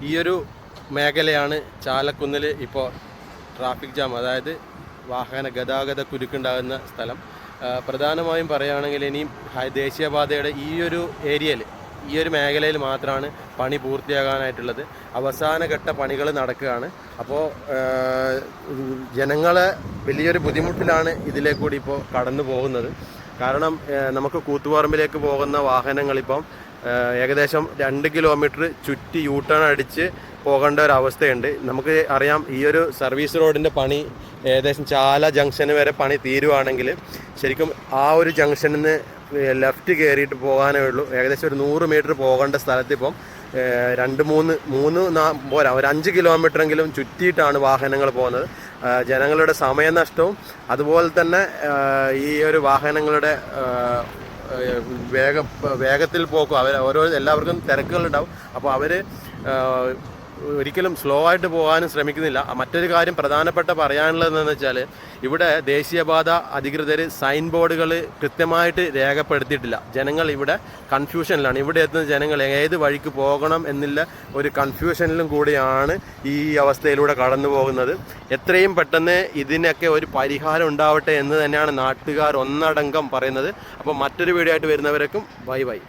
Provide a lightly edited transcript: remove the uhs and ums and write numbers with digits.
ഈ ഒരു മേഖലയാണ് ചാലക്കുന്നിൽ ഇപ്പോൾ ട്രാഫിക് ജാം, അതായത് വാഹന ഗതാഗത കുരുക്കുണ്ടാകുന്ന സ്ഥലം. പ്രധാനമായും പറയുകയാണെങ്കിൽ ഇനിയും ദേശീയപാതയുടെ ഈ ഒരു ഏരിയയിൽ, ഈ ഒരു മേഖലയിൽ മാത്രമാണ് പണി പൂർത്തിയാകാനായിട്ടുള്ളത്. അവസാനഘട്ട പണികൾ നടക്കുകയാണ്. അപ്പോൾ ജനങ്ങളെ വലിയൊരു ബുദ്ധിമുട്ടിലാണ് ഇതിലേക്കൂടി ഇപ്പോൾ കടന്നു പോകുന്നത്. കാരണം നമുക്ക് കൂത്തുപറമ്പിലേക്ക് പോകുന്ന വാഹനങ്ങളിപ്പം ഏകദേശം 2 കിലോമീറ്റർ ചുറ്റി യൂ ടേൺ അടിച്ച് പോകേണ്ട ഒരവസ്ഥയുണ്ട്. നമുക്ക് അറിയാം, ഈ ഒരു സർവീസ് റോഡിൻ്റെ പണി ഏകദേശം ചാല ജംഗ്ഷന് വരെ പണി തീരുവാണെങ്കിൽ ശരിക്കും ആ ഒരു ജംഗ്ഷനിൽ നിന്ന് ലെഫ്റ്റ് കയറിയിട്ട് പോകാനേ ഉള്ളൂ. ഏകദേശം ഒരു 100 മീറ്റർ പോകേണ്ട സ്ഥലത്ത് ഇപ്പം 2-3 പോരാ, ഒരു 5 കിലോമീറ്ററെങ്കിലും ചുറ്റിയിട്ടാണ് വാഹനങ്ങൾ പോകുന്നത്. ജനങ്ങളുടെ സമയനഷ്ടവും അതുപോലെ തന്നെ ഈ ഒരു വാഹനങ്ങളുടെ വേഗത്തിൽ പോക്കും, എല്ലാവർക്കും തിരക്കുകളുണ്ടാവും. അപ്പോൾ അവർ ഒരിക്കലും സ്ലോ ആയിട്ട് പോകാനും ശ്രമിക്കുന്നില്ല. മറ്റൊരു കാര്യം പ്രധാനപ്പെട്ട പറയാനുള്ളതെന്ന് വെച്ചാൽ, ഇവിടെ ദേശീയപാത അധികൃതർ സൈൻ ബോർഡുകൾ കൃത്യമായിട്ട് രേഖപ്പെടുത്തിയിട്ടില്ല. ജനങ്ങൾ ഇവിടെ കൺഫ്യൂഷനിലാണ്. ഇവിടെ എത്തുന്ന ജനങ്ങൾ ഏത് വഴിക്ക് പോകണം എന്നുള്ള ഒരു കൺഫ്യൂഷനിലും കൂടിയാണ് ഈ അവസ്ഥയിലൂടെ കടന്നു പോകുന്നത്. എത്രയും പെട്ടെന്ന് ഇതിനൊക്കെ ഒരു പരിഹാരം ഉണ്ടാവട്ടെ എന്ന് തന്നെയാണ് നാട്ടുകാർ ഒന്നടങ്കം പറയുന്നത്. അപ്പോൾ മറ്റൊരു വീഡിയോ ആയിട്ട് വരുന്നവരേക്കും ബൈ ബൈ.